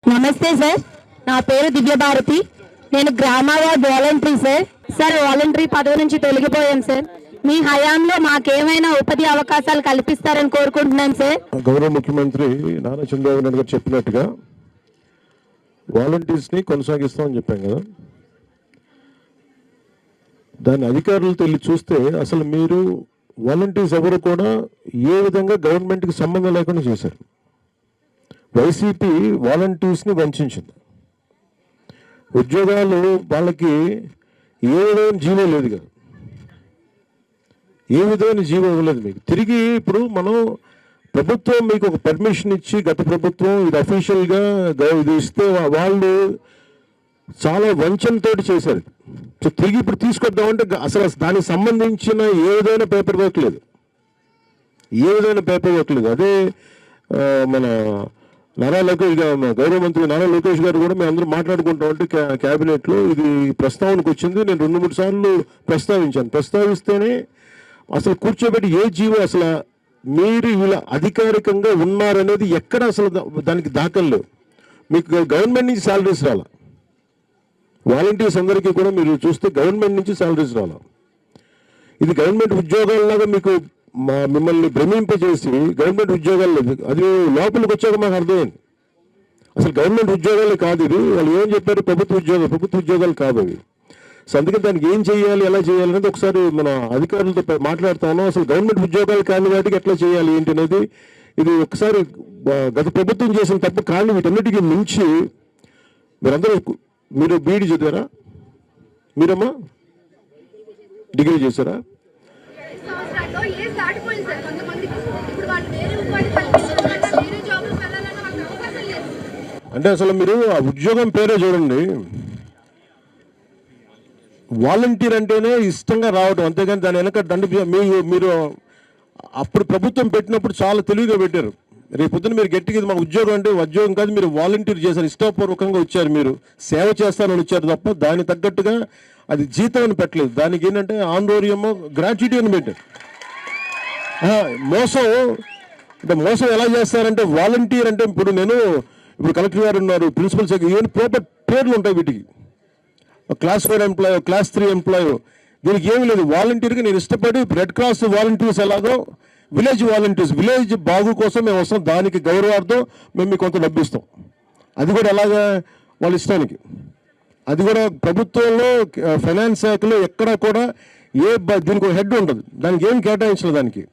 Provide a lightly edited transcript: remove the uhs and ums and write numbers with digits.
నమస్తే సార్, నా పేరు దివ్యభారతి. నేను గ్రామ వార్డ్ వాలంటరీ సార్. వాలంటరీ పదవి నుంచి తొలగిపోయాం సార్. మీ హయాంలో మాకేమైనా ఉపాధి అవకాశాలు కల్పిస్తారని కోరుకుంటున్నాం సార్. గౌరవ ముఖ్యమంత్రి నారా చంద్రబాబు నాయుడు గారు చెప్పినట్టుగా వాలంటీర్స్ ని కొనసాగిస్తామని చెప్పాం కదా. దాని అధికారులతో వెళ్ళి చూస్తే అసలు మీరు వాలంటీర్స్ ఎవరు కూడా ఏ విధంగా గవర్నమెంట్కి సంబంధం లేకుండా చేశారు. వైసీపీ వాలంటీర్స్ని వంచింది. ఉద్యోగాలు వాళ్ళకి ఏ విధమైన జీవో లేదు కదా, ఏ విధమైన జీవో ఇవ్వలేదు మీకు. తిరిగి ఇప్పుడు మనం ప్రభుత్వం మీకు ఒక పర్మిషన్ ఇచ్చి, గత ప్రభుత్వం ఇది అఫీషియల్గా ఇది ఇస్తే వాళ్ళు చాలా వంచనతో చేశారు. సో తిరిగి ఇప్పుడు తీసుకొద్దామంటే అసలు దానికి సంబంధించిన ఏ విధమైన పేపర్ వర్క్ లేదు, ఏ విధమైన పేపర్ వర్క్ లేదు. అదే మన నారా లోకేష్ గారు, గౌరవ మంత్రి నారా లోకేష్ గారు కూడా మేము అందరూ మాట్లాడుకుంటాం అంటే క్యాబినెట్లో ఇది ప్రస్తావనకు వచ్చింది. నేను 2-3 సార్లు ప్రస్తావించాను. ప్రస్తావిస్తేనే అసలు కూర్చోబెట్టి ఏ జీవో అసలు మీరు ఇలా అధికారికంగా ఉన్నారనేది ఎక్కడ అసలు దానికి దాఖలు లేవు. మీకు గవర్నమెంట్ నుంచి శాలరీస్ రాలా, వాలంటీర్స్ అందరికీ కూడా మీరు చూస్తే గవర్నమెంట్ నుంచి శాలరీస్ రాలా. ఇది గవర్నమెంట్ ఉద్యోగాలలాగా మీకు మిమ్మల్ని భ్రమింపజేసి గవర్నమెంట్ ఉద్యోగాలు లేదు. అది లోపలికి వచ్చాక మాకు అర్థమైంది అసలు గవర్నమెంట్ ఉద్యోగాలే కాదు ఇది. వాళ్ళు ఏం చెప్పారు, ప్రభుత్వ ఉద్యోగాలు కాదు అవి. సో అందుకని దానికి ఏం చేయాలి, ఎలా చేయాలి అనేది ఒకసారి మన అధికారులతో మాట్లాడుతాను. అసలు గవర్నమెంట్ ఉద్యోగాలు కాని వాటికి ఎట్లా చేయాలి ఏంటి అనేది ఇది ఒకసారి గత ప్రభుత్వం చేసిన తప్పు. కానీ వీటన్నిటికీ మించి మీరు బీఈడీ చదివారా, మీరమ్మా డిగ్రీ చేశారా? అంటే అసలు మీరు ఆ ఉద్యోగం పేరే చూడండి, వాలంటీర్ అంటేనే ఇష్టంగా రావడం, అంతేగాని దాని వెనక మీరు అప్పుడు ప్రభుత్వం పెట్టినప్పుడు చాలా తెలివిగా పెట్టారు. రేపు పొద్దున మీరు గట్టిగా మాకు ఉద్యోగం అంటే ఉద్యోగం కాదు, మీరు వాలంటీర్ చేశారు, ఇష్టపూర్వకంగా వచ్చారు, మీరు సేవ చేస్తారని వచ్చారు తప్ప దాని తగ్గట్టుగా అది జీతం అని పెట్టలేదు. దానికి ఏంటంటే ఆందోళనమో గ్రాట్యుటీ అని పెట్టారు. మోసం ఎలా చేస్తారంటే వాలంటీర్ అంటే ఇప్పుడు కలెక్టర్ గారు ఉన్నారు, ప్రిన్సిపల్ సెక్రటరీ, ఇవన్నీ ప్రాపర్ పేర్లు ఉంటాయి వీటికి. క్లాస్ 4 ఎంప్లాయో, క్లాస్ 3 ఎంప్లాయో, దీనికి ఏమీ లేదు. వాలంటీర్కి నేను ఇష్టపడి రెడ్ క్రాస్ వాలంటీర్స్ ఎలాగో విలేజ్ వాలంటీర్స్, విలేజ్ బాగు కోసం మేము వస్తాం, దానికి గౌరవార్థం మేము మీకు కొంత డబ్బిస్తాం. అది కూడా ఎలాగా వాళ్ళ ఇష్టానికి. అది కూడా ప్రభుత్వంలో ఫైనాన్స్ శాఖలో ఎక్కడ కూడా దీనికి హెడ్ ఉండదు, దానికి ఏం కేటాయించలేదు దానికి.